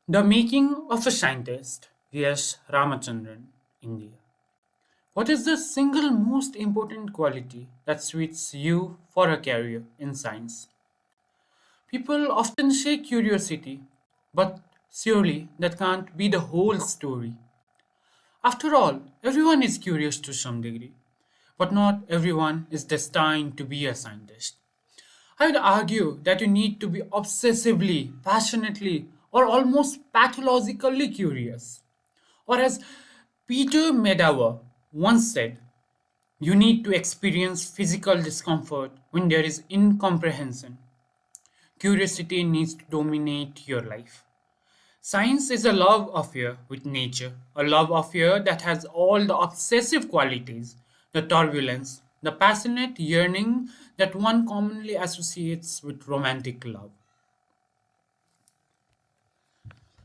The Making of a Scientist, V.s Ramachandran, India. What is the single most important quality that suits you for a career in science? People often say curiosity, but surely that can't be the whole story. After all, everyone is curious to some degree, but not everyone is destined to be a scientist. I would argue that you need to be obsessively, passionately, or almost pathologically curious. Or as Peter Medawar once said, you need to experience physical discomfort when there is incomprehension. Curiosity needs to dominate your life. Science is a love affair with nature, a love affair that has all the obsessive qualities, the turbulence, the passionate yearning that one commonly associates with romantic love.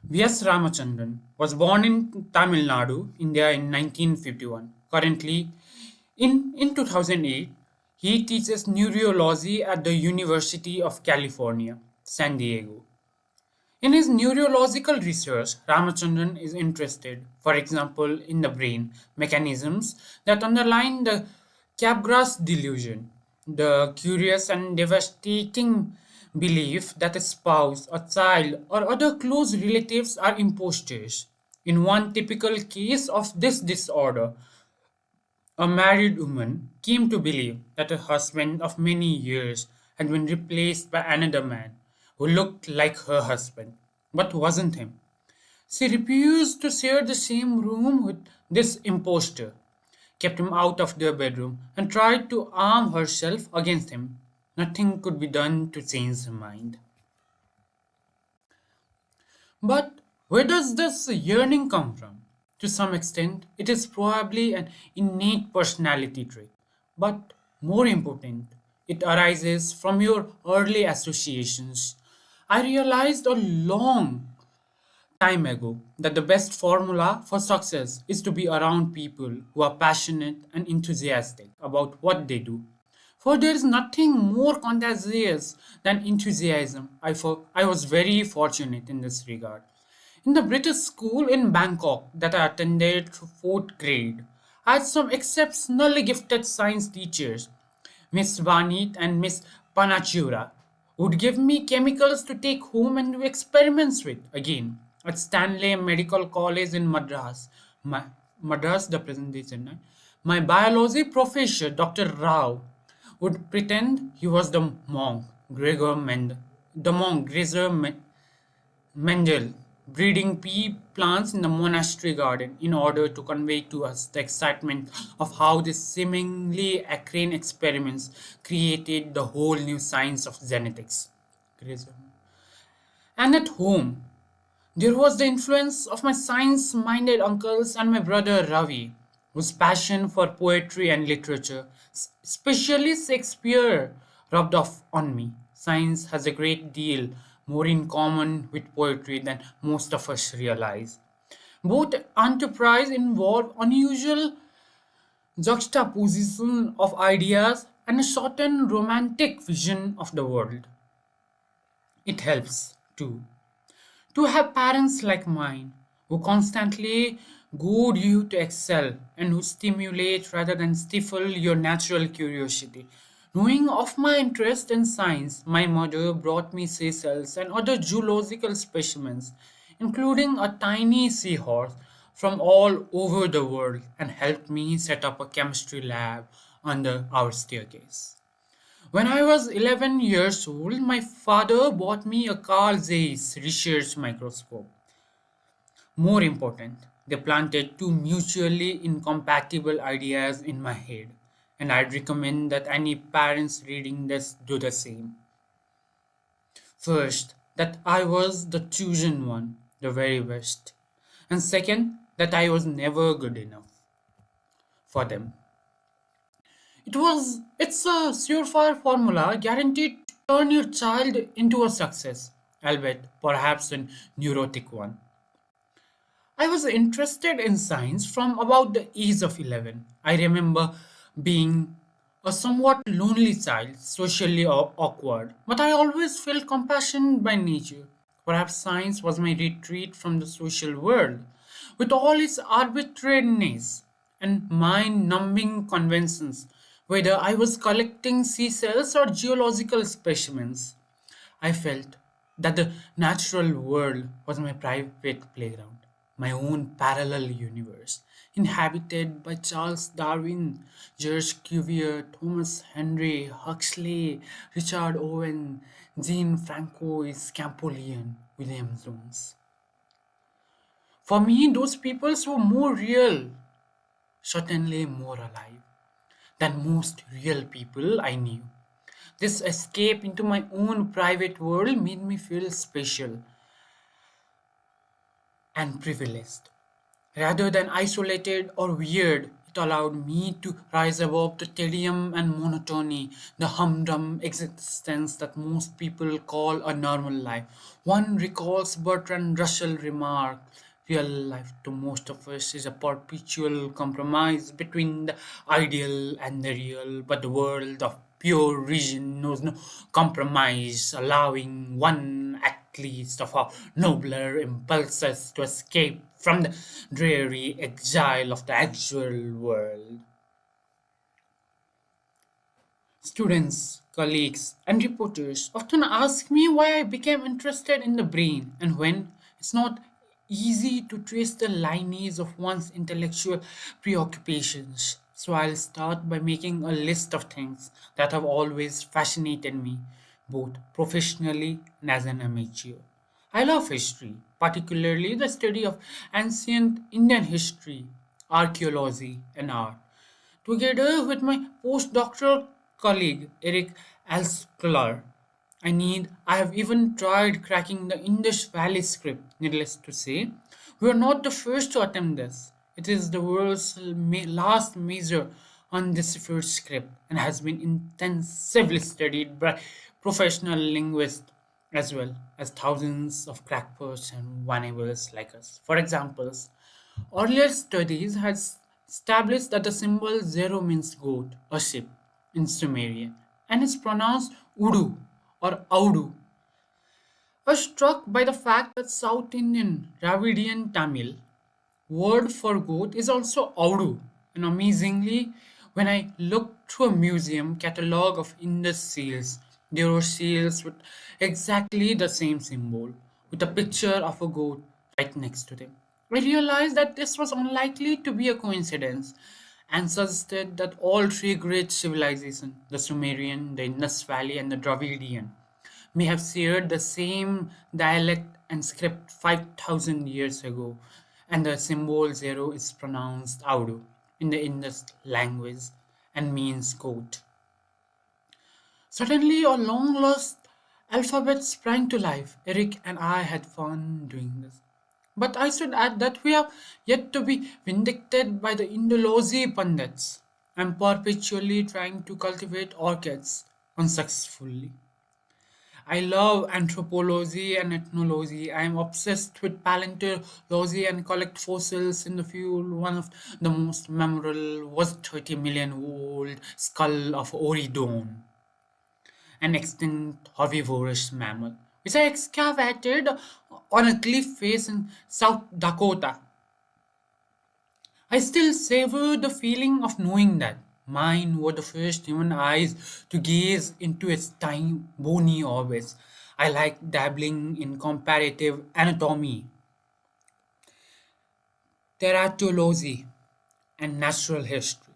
V.s Ramachandran was born in Tamil Nadu, India in 1951. Currently, in 2008, he teaches neurology at the University of California, San Diego. In his neurological research, Ramachandran is interested, for example, in the brain mechanisms that underlie the Capgras delusion, the curious and devastating belief that a spouse, a child, or other close relatives are imposters. In one typical case of this disorder, a married woman came to believe that her husband of many years had been replaced by another man who looked like her husband but wasn't him. She refused to share the same room with this impostor, kept him out of their bedroom, and tried to arm herself against him. Nothing could be done to change her mind. But where does this yearning come from? To some extent, it is probably an innate personality trait. But more important, it arises from your early associations. I realized a long time ago that the best formula for success is to be around people who are passionate and enthusiastic about what they do. For there is nothing more contagious than enthusiasm. I was very fortunate in this regard. In the British school in Bangkok that I attended through fourth grade, I had some exceptionally gifted science teachers. Miss Vanit and Miss Panachura would give me chemicals to take home and do experiments with. Again, at Stanley Medical College in Madras, Madras, the presentation, right? My biology professor, Dr. Rao, would pretend he was the monk, Mendel, breeding pea plants in the monastery garden in order to convey to us the excitement of how these seemingly arcane experiments created the whole new science of genetics. Grissom. And at home, there was the influence of my science minded uncles and my brother Ravi, whose passion for poetry and literature, especially Shakespeare, rubbed off on me. Science has a great deal more in common with poetry than most of us realize. Both enterprise involve unusual juxtaposition of ideas and a certain romantic vision of the world. It helps, too, to have parents like mine who constantly goad you to excel and who stimulate rather than stifle your natural curiosity. Knowing of my interest in science, my mother brought me seashells and other zoological specimens, including a tiny seahorse from all over the world, and helped me set up a chemistry lab under our staircase. When I was 11 years old, my father bought me a Carl Zeiss research microscope. More important, they planted two mutually incompatible ideas in my head, and I'd recommend that any parents reading this do the same. First, that I was the chosen one, the very best, and second, that I was never good enough for them. It's a surefire formula guaranteed to turn your child into a success, albeit perhaps a neurotic one. I was interested in science from about the age of 11. I remember being a somewhat lonely child, socially awkward, but I always felt compassion by nature. Perhaps science was my retreat from the social world, with all its arbitrariness and mind numbing conventions, whether I was collecting sea cells or geological specimens. I felt that the natural world was my private playground, my own parallel universe, inhabited by Charles Darwin, George Cuvier, Thomas Henry, Huxley, Richard Owen, Jean Francois, Campolion, William Jones. For me, those peoples were more real, certainly more alive, than most real people I knew. This escape into my own private world made me feel special and privileged. Rather than isolated or weird, it allowed me to rise above the tedium and monotony, the humdrum existence that most people call a normal life. One recalls Bertrand Russell's remark: real life to most of us is a perpetual compromise between the ideal and the real, but the world of pure reason knows no compromise, allowing one at least of our nobler impulses to escape from the dreary exile of the actual world. Students, colleagues, and reporters often ask me why I became interested in the brain and when it's not easy to trace the lineage of one's intellectual preoccupations. So I'll start by making a list of things that have always fascinated me, both professionally and as an amateur. I love history, particularly the study of ancient Indian history, archaeology, and art. Together with my postdoctoral colleague Eric Alsklar, I have even tried cracking the Indus Valley script. Needless to say, we are not the first to attempt this. It is the world's last major undeciphered script and has been intensively studied by professional linguists as well as thousands of crackpots and wannabers like us. For examples, earlier studies had established that the symbol zero means goat or sheep in Sumerian and is pronounced Udu or Audu. I was struck by the fact that South Indian Dravidian Tamil word for goat is also Audu. And amazingly, when I looked through a museum catalogue of Indus seals, there were seals with exactly the same symbol, with a picture of a goat right next to them. I realized that this was unlikely to be a coincidence and suggested that all three great civilizations, the Sumerian, the Indus Valley, and the Dravidian, may have shared the same dialect and script 5,000 years ago, and the symbol zero is pronounced Audu in the Indus language and means goat. Suddenly, a long lost alphabet sprang to life. Eric and I had fun doing this. But I should add that we have yet to be vindicated by the Indology pundits. I'm perpetually trying to cultivate orchids unsuccessfully. I love anthropology and ethnology. I am obsessed with paleontology and collect fossils in the field. One of the most memorable was 30 million old skull of Oridon, an extinct herbivorous mammal, which I excavated on a cliff face in South Dakota. I still savor the feeling of knowing that mine were the first human eyes to gaze into its tiny bony orbits. I like dabbling in comparative anatomy, teratology, and natural history.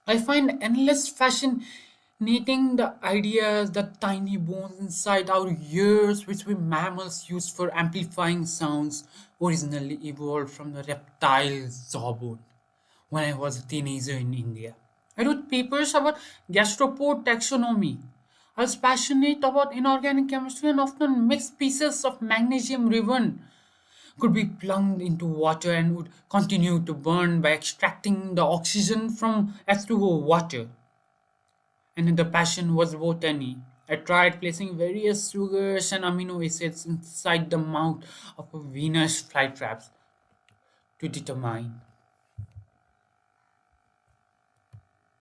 I find endless fascinating the ideas that tiny bones inside our ears, which we mammals use for amplifying sounds, originally evolved from the reptile jawbone. When I was a teenager in India, I wrote papers about gastropod taxonomy. I was passionate about inorganic chemistry and often mixed pieces of magnesium ribbon could be plunked into water and would continue to burn by extracting the oxygen from H2O water. And the passion was botany. I tried placing various sugars and amino acids inside the mouth of a Venus flytrap to determine